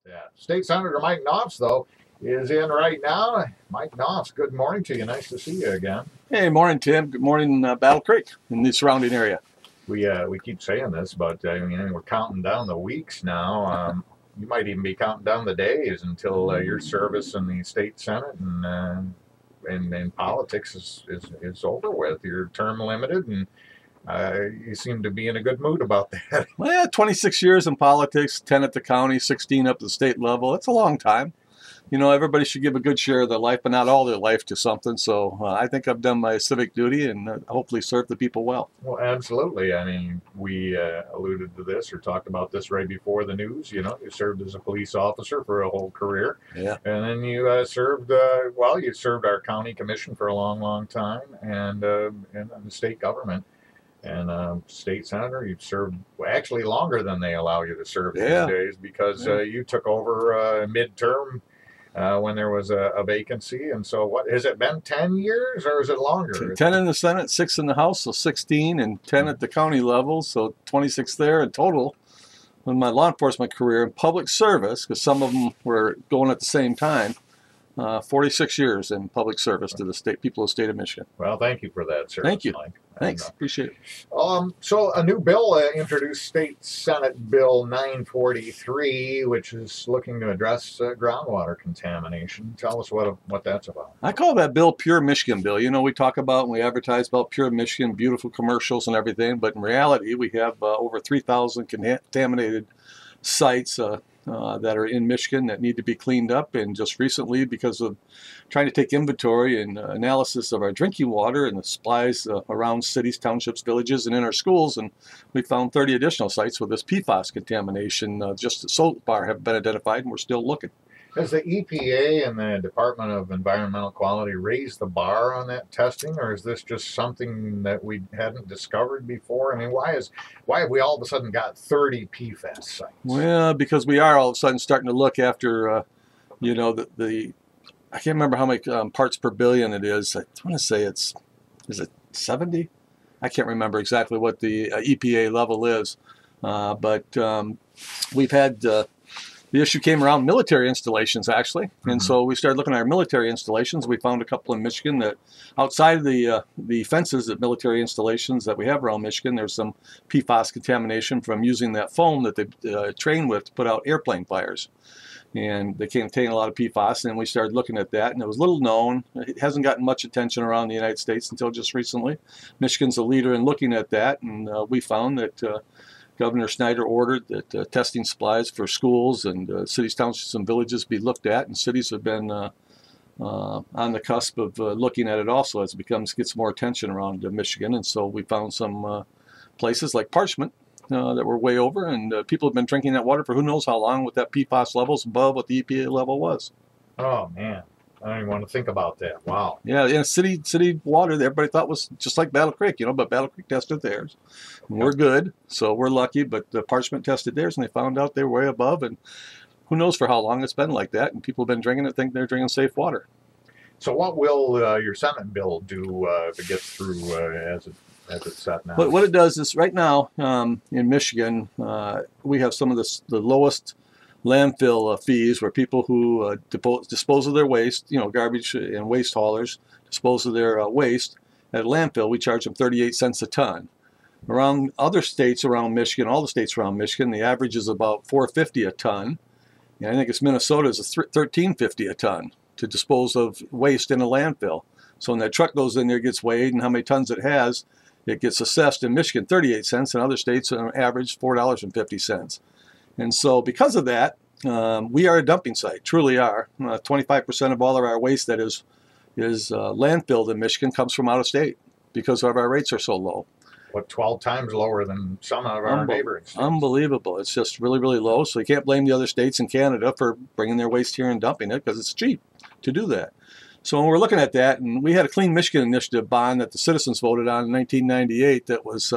Yeah. State Senator Mike Nofs, though, is in right now. Mike Nofs, good morning to you. Nice to see you again. Hey, morning, Tim. Good morning, Battle Creek and the surrounding area. We keep saying this, but I mean, we're counting down the weeks now. You might even be counting down the days until your service in the state senate and politics is over with. Your term limited, and you seem to be in a good mood about that. Well, yeah, 26 years in politics, 10 at the county, 16 up to the state level. That's a long time. You know, everybody should give a good share of their life, but not all their life, to something. So I think I've done my civic duty and hopefully served the people well. Well, absolutely. I mean, we alluded to this or talked about this right before the news. You know, you served as a police officer for a whole career. Yeah. And then you served, you served our county commission for a long, long time and in the state government. And state senator, you've served actually longer than they allow you to serve these days because you took over midterm when there was a vacancy. And so what has it been, 10 years or is it longer? 10 in the Senate, 6 in the House, so 16, and 10 at the county level, so 26 there in total. In my law enforcement career in public service, because some of them were going at the same time, 46 years in public service to the people of the state of Michigan. Well, thank you for that, sir. Thank you. Mike. Thanks. Appreciate it. So a new bill introduced State Senate Bill 943, which is looking to address groundwater contamination. Tell us what that's about. I call that bill Pure Michigan Bill. You know, we talk about and we advertise about Pure Michigan, beautiful commercials and everything, but in reality, we have over 3,000 contaminated sites that are in Michigan that need to be cleaned up. And just recently, because of trying to take inventory and analysis of our drinking water and the supplies around cities, townships, villages, and in our schools, and we found 30 additional sites where this PFAS contamination just so far have been identified, and we're still looking. Has the EPA and the Department of Environmental Quality raised the bar on that testing, or is this just something that we hadn't discovered before? I mean, why have we all of a sudden got 30 PFAS sites? Well, because we are all of a sudden starting to look after, you know, I can't remember how many parts per billion it is. I want to say is it 70? I can't remember exactly what the EPA level is, but we've had... The issue came around military installations, actually. And so we started looking at our military installations. We found a couple in Michigan that outside of the fences at military installations that we have around Michigan, there's some PFAS contamination from using that foam that they train with to put out airplane fires. And they contain a lot of PFAS, and we started looking at that, and it was little known. It hasn't gotten much attention around the United States until just recently. Michigan's a leader in looking at that, and we found that Governor Snyder ordered that testing supplies for schools and cities, townships, and villages be looked at, and cities have been on the cusp of looking at it also as it gets more attention around Michigan. And so we found some places like Parchment that were way over, and people have been drinking that water for who knows how long with that PFAS levels above what the EPA level was. Oh, man. I don't even want to think about that. Wow. Yeah, city water that everybody thought was just like Battle Creek, you know, but Battle Creek tested theirs. And we're good, so we're lucky, but the Parchment tested theirs, and they found out they were way above, and who knows for how long it's been like that, and people have been drinking it, think they're drinking safe water. So what will your Senate bill do to get through as it's set now? What it does is, right now in Michigan, we have some of the lowest landfill fees where people who dispose of their waste, you know, garbage and waste haulers dispose of their waste at a landfill, we charge them 38 cents a ton. Around other states around Michigan, all the states around Michigan, the average is about $4.50 a ton. And I think it's Minnesota is $13.50 a ton to dispose of waste in a landfill. So when that truck goes in there, gets weighed, and how many tons it has, it gets assessed in Michigan 38 cents, and other states on average $4.50. And so because of that, we are a dumping site, truly are. 25% of all of our waste that is landfilled in Michigan comes from out of state because of our rates are so low. What, 12 times lower than some of our neighboring states? Unbelievable. It's just really, really low. So you can't blame the other states in Canada for bringing their waste here and dumping it because it's cheap to do that. So when we're looking at that, and we had a Clean Michigan Initiative bond that the citizens voted on in 1998 that was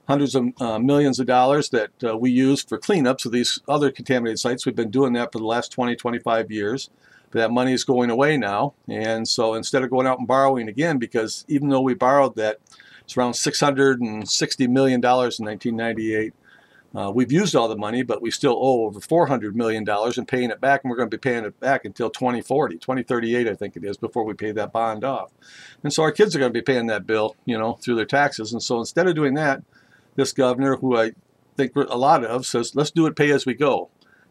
hundreds of millions of dollars that we used for cleanups of these other contaminated sites. We've been doing that for the last 20, 25 years. But that money is going away now. And so instead of going out and borrowing again, because even though we borrowed that, it's around $660 million in 1998, We've used all the money, but we still owe over $400 million and paying it back, and we're going to be paying it back until 2040, 2038, I think it is, before we pay that bond off. And so our kids are going to be paying that bill, you know, through their taxes. And so instead of doing that, this governor, who I think a lot of, says, let's do it pay as we go.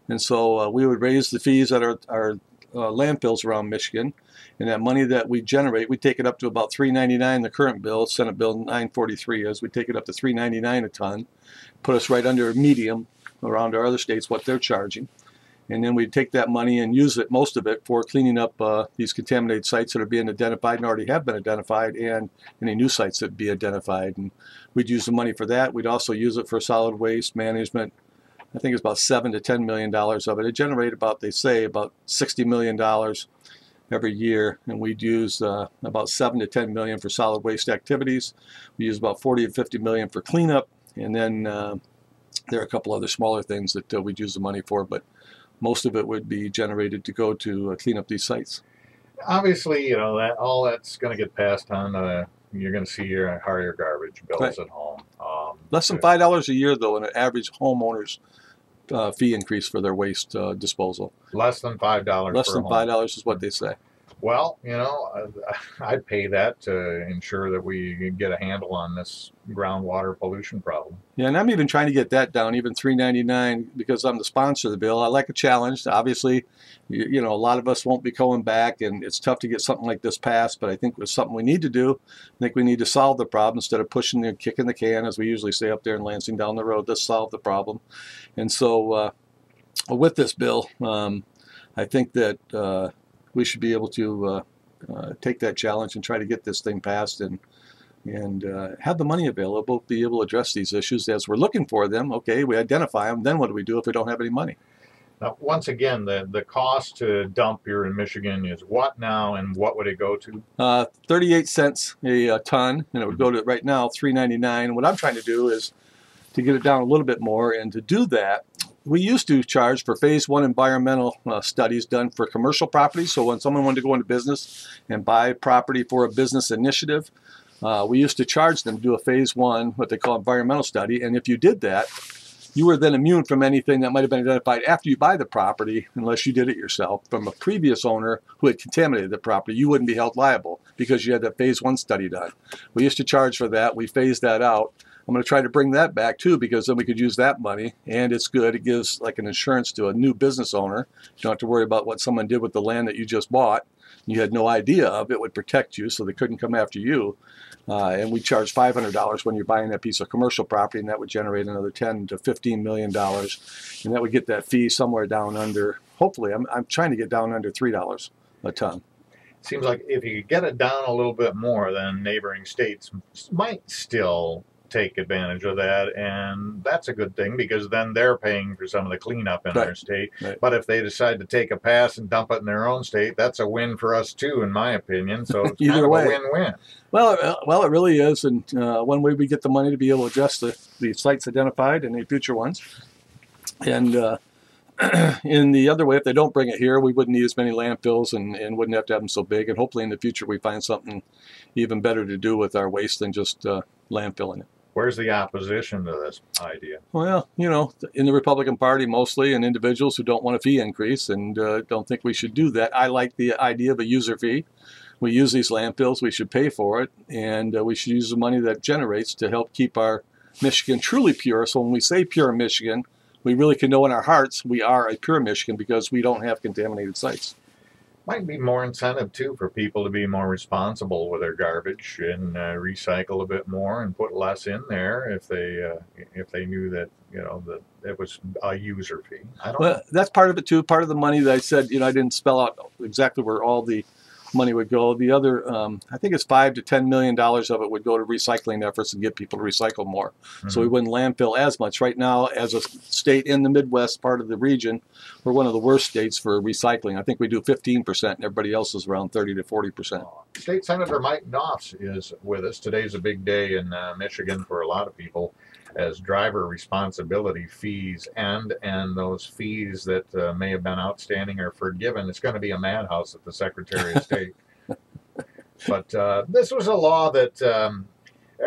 And so we would raise the fees at our landfills around Michigan, and that money that we generate, we take it up to about $3.99. The current bill, Senate Bill 943, is we take it up to $3.99 a ton, put us right under medium around our other states what they're charging, and then we take that money and use it, most of it, for cleaning up these contaminated sites that are being identified and already have been identified, and any new sites that be identified. And we'd use the money for that. We'd also use it for solid waste management. I think it's about $7 to $10 million of it. It generated about, they say, about $60 million every year, and we'd use about 7 to 10 million for solid waste activities. We use about 40 to 50 million for cleanup, and then there are a couple other smaller things that we'd use the money for, but most of it would be generated to go to clean up these sites. Obviously, you know, that all that's going to get passed on. You're going to see your higher garbage bills Right. at home. Less than $5 a year, though, in an average homeowner's fee increase for their waste disposal. Less than $5. Less than $5 is what they say. Well, you know, I'd pay that to ensure that we get a handle on this groundwater pollution problem. Yeah, and I'm even trying to get that down, even $3.99, because I'm the sponsor of the bill. I like a challenge. Obviously, you know, a lot of us won't be going back, and it's tough to get something like this passed, but I think it's something we need to do. I think we need to solve the problem instead of pushing and kicking the can, as we usually say up there in Lansing down the road. Let's solve the problem. And so with this bill, I think that we should be able to take that challenge and try to get this thing passed and have the money available, be able to address these issues as we're looking for them. Okay, we identify them. Then what do we do if we don't have any money? Now, once again, the cost to dump here in Michigan is what now, and what would it go to? 38 cents a ton, and it would go to, right now, $3.99. What I'm trying to do is to get it down a little bit more, and to do that, we used to charge for phase one environmental studies done for commercial properties. So when someone wanted to go into business and buy property for a business initiative, we used to charge them to do a phase one, what they call environmental study. And if you did that, you were then immune from anything that might have been identified after you buy the property, unless you did it yourself from a previous owner who had contaminated the property. You wouldn't be held liable because you had that phase one study done. We used to charge for that. We phased that out. I'm going to try to bring that back too, because then we could use that money, and it's good. It gives like an insurance to a new business owner. You don't have to worry about what someone did with the land that you just bought. You had no idea of. It would protect you, so they couldn't come after you. And we charge $500 when you're buying that piece of commercial property, and that would generate another $10 to $15 million, and that would get that fee somewhere down under. Hopefully, I'm trying to get down under $3 a ton. Seems like if you could get it down a little bit more, then neighboring states might still take advantage of that, and that's a good thing, because then they're paying for some of the cleanup in their state. Right. But if they decide to take a pass and dump it in their own state, that's a win for us too, in my opinion. So it's Either kind of way. a win-win. Well, it really is, and one way we get the money to be able to address the sites identified and any future ones, and in the other way, if they don't bring it here, we wouldn't need as many landfills and wouldn't have to have them so big. And hopefully in the future we find something even better to do with our waste than just landfilling it. Where's the opposition to this idea? Well, you know, in the Republican Party mostly, and individuals who don't want a fee increase and don't think we should do that. I like the idea of a user fee. We use these landfills, we should pay for it, and we should use the money that generates to help keep our Michigan truly pure. So when we say pure Michigan, we really can know in our hearts we are a pure Michigan because we don't have contaminated sites. Might be more incentive too for people to be more responsible with their garbage and recycle a bit more and put less in there if they knew that, you know, that it was a user fee. I don't know. That's part of it too. Part of the money that I said, you know, I didn't spell out exactly where all the money would go. The other, I think it's $5 to $10 million of it would go to recycling efforts and get people to recycle more. Mm-hmm. So we wouldn't landfill as much. Right now, as a state in the Midwest part of the region, we're one of the worst states for recycling. I think we do 15%, and everybody else is around 30 to 40%. State Senator Mike Nofs is with us. Today's a big day in Michigan for a lot of people, as driver responsibility fees and those fees that may have been outstanding are forgiven. It's going to be a madhouse at the Secretary of State. But this was a law that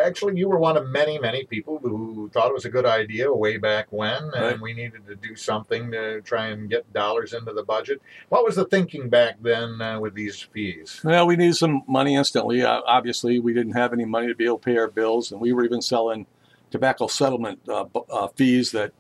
Actually, you were one of many, many people who thought it was a good idea way back when, and Right. we needed to do something to try and get dollars into the budget. What was the thinking back then with these fees? Well, we needed some money instantly. Obviously, we didn't have any money to be able to pay our bills, and we were even selling tobacco settlement fees that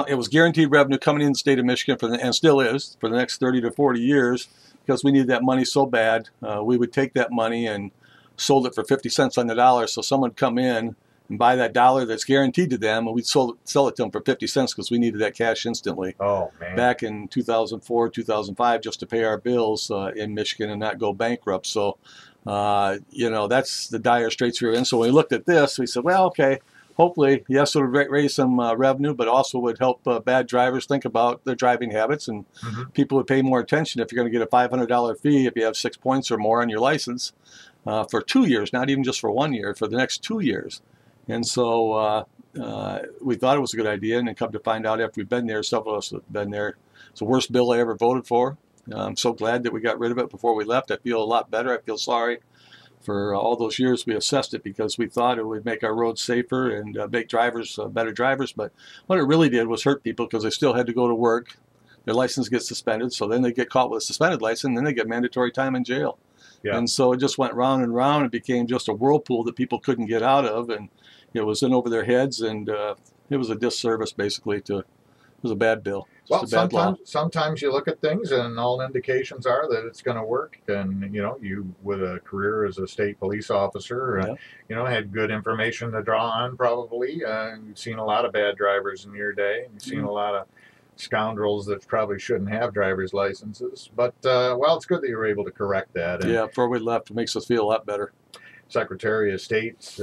it was guaranteed revenue coming in the state of Michigan and still is for the next 30 to 40 years because we needed that money so bad. We would take that money and sold it for 50 cents on the dollar. So someone would come in and buy that dollar that's guaranteed to them, and we'd sell it to them for 50 cents because we needed that cash instantly. Oh, man. Back in 2004, 2005, just to pay our bills in Michigan and not go bankrupt. So, that's the dire straits we were in. So when we looked at this, we said, well, okay, hopefully, yes, it would raise some revenue, but also would help bad drivers think about their driving habits, and people would pay more attention if you're going to get a $500 fee if you have 6 points or more on your license for 2 years, not even just for 1 year, for the next 2 years. And so we thought it was a good idea, and then come to find out after we've been there, several of us have been there, it's the worst bill I ever voted for. I'm so glad that we got rid of it before we left. I feel a lot better. I feel sorry for all those years we assessed it because we thought it would make our roads safer and make drivers better drivers. But what it really did was hurt people because they still had to go to work. Their license gets suspended, so then they get caught with a suspended license, and then they get mandatory time in jail. Yeah. And so it just went round and round and became just a whirlpool that people couldn't get out of, and it was in over their heads, and it was a disservice basically to. It was a bad bill. Well, sometimes you look at things and all indications are that it's going to work. And, you with a career as a state police officer, had good information to draw on probably. You've seen a lot of bad drivers in your day. You've seen a lot of scoundrels that probably shouldn't have driver's licenses. But, it's good that you were able to correct that. And before we left, it makes us feel a lot better. Secretary of State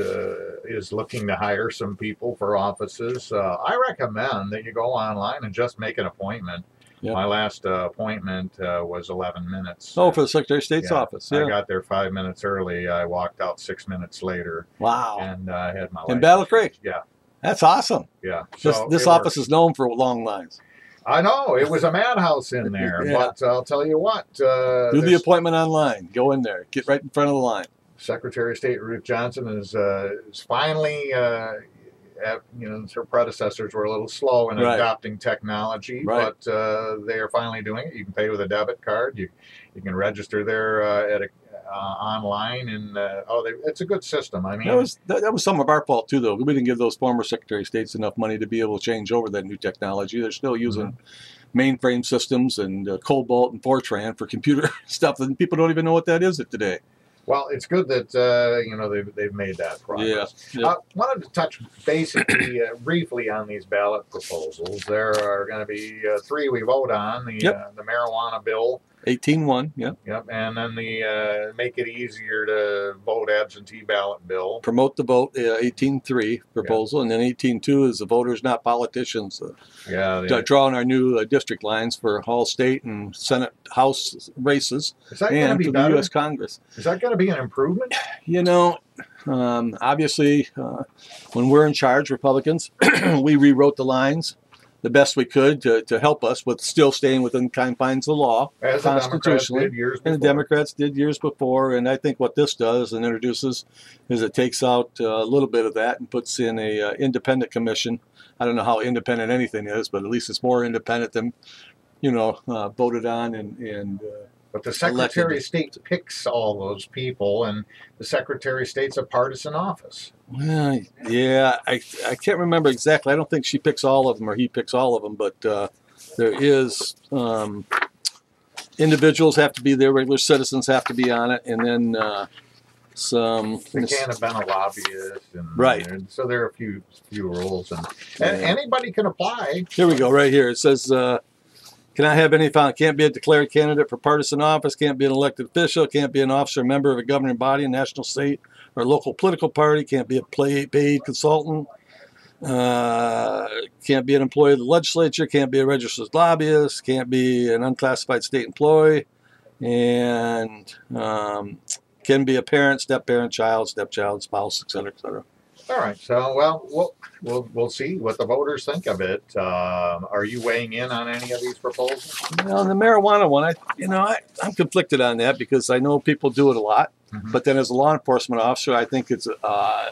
is looking to hire some people for offices. I recommend that you go online and just make an appointment. Yep. My last appointment was 11 minutes. Oh, for the Secretary of State's office. Yeah. I got there 5 minutes early. I walked out 6 minutes later. Wow. And I had my in Battle Creek. Yeah. That's awesome. Yeah. So this office is known for long lines. I know. It was a madhouse in there. But I'll tell you what. Do the appointment online. Go in there. Get right in front of the line. Secretary of State Ruth Johnson is finally, her predecessors were a little slow in adopting technology, but they are finally doing it. You can pay with a debit card. You can register there online, and it's a good system. I mean, that was some of our fault too, though. We didn't give those former Secretary of States enough money to be able to change over that new technology. They're still using mainframe systems and Cobalt and Fortran for computer stuff, and people don't even know what that is today. Well, it's good that they've made that progress. Yeah. I wanted to touch basically briefly on these ballot proposals. There are going to be 3 we vote on: the marijuana bill, 18-1, Yep, and then the make it easier to vote absentee ballot bill. Promote the vote, 18-3 proposal, and then 18-2 is the voters, not politicians. Drawing our new district lines for all state and Senate, House races, and for the U.S. Congress. Is that going to be an improvement? Obviously, when we're in charge, Republicans, we rewrote the lines the best we could to help us with still staying within confines of the law, as constitutionally, and the Democrats did years before. And I think what this does and introduces is it takes out a little bit of that and puts in a independent commission. I don't know how independent anything is, but at least it's more independent than voted on and. But the Secretary of State picks all those people, and the Secretary of State's a partisan office. Well, yeah, I can't remember exactly. I don't think she picks all of them or he picks all of them, but there is individuals have to be there, regular citizens have to be on it, and then some. They can't have been a lobbyist, and so there are a few rules, and anybody can apply. Here we go, right here. It says. Cannot have any found. Can't be a declared candidate for partisan office. Can't be an elected official. Can't be an officer or member of a governing body, a national, state, or local political party. Can't be a paid consultant. Can't be an employee of the legislature. Can't be a registered lobbyist. Can't be an unclassified state employee. And can be a parent, step-parent, child, stepchild, spouse, etc., etc. All right. So, well, we'll see what the voters think of it. Are you weighing in on any of these proposals? Well, the marijuana one, I'm conflicted on that because I know people do it a lot. But then as a law enforcement officer, I think it's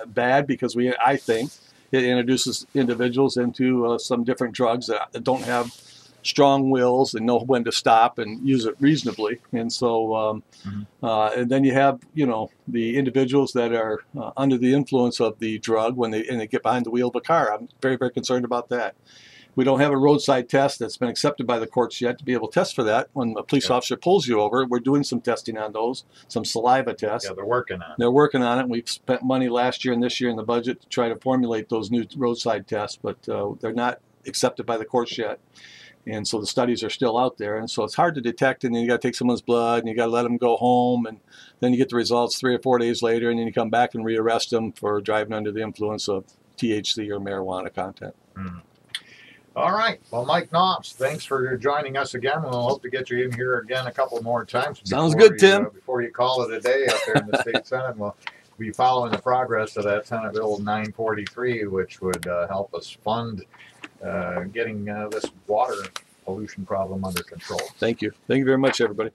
bad because I think it introduces individuals into some different drugs that don't have strong wills and know when to stop and use it reasonably. And so, and then you have, the individuals that are under the influence of the drug when they get behind the wheel of a car. I'm very, very concerned about that. We don't have a roadside test that's been accepted by the courts yet to be able to test for that. When a police officer pulls you over, we're doing some testing on those, some saliva tests. Yeah, they're working on it. They're working on it. We've spent money last year and this year in the budget to try to formulate those new roadside tests, but they're not accepted by the courts yet. And so the studies are still out there. And so it's hard to detect. And then you got to take someone's blood and you got to let them go home. And then you get the results 3 or 4 days later. And then you come back and rearrest them for driving under the influence of THC or marijuana content. All right. Well, Mike Nofs, thanks for joining us again. We'll hope to get you in here again a couple more times. Sounds good, Tim. Before you call it a day up there in the State Senate, we'll be following the progress of that Senate Bill 943, which would help us fund getting this water pollution problem under control. Thank you. Thank you very much, everybody.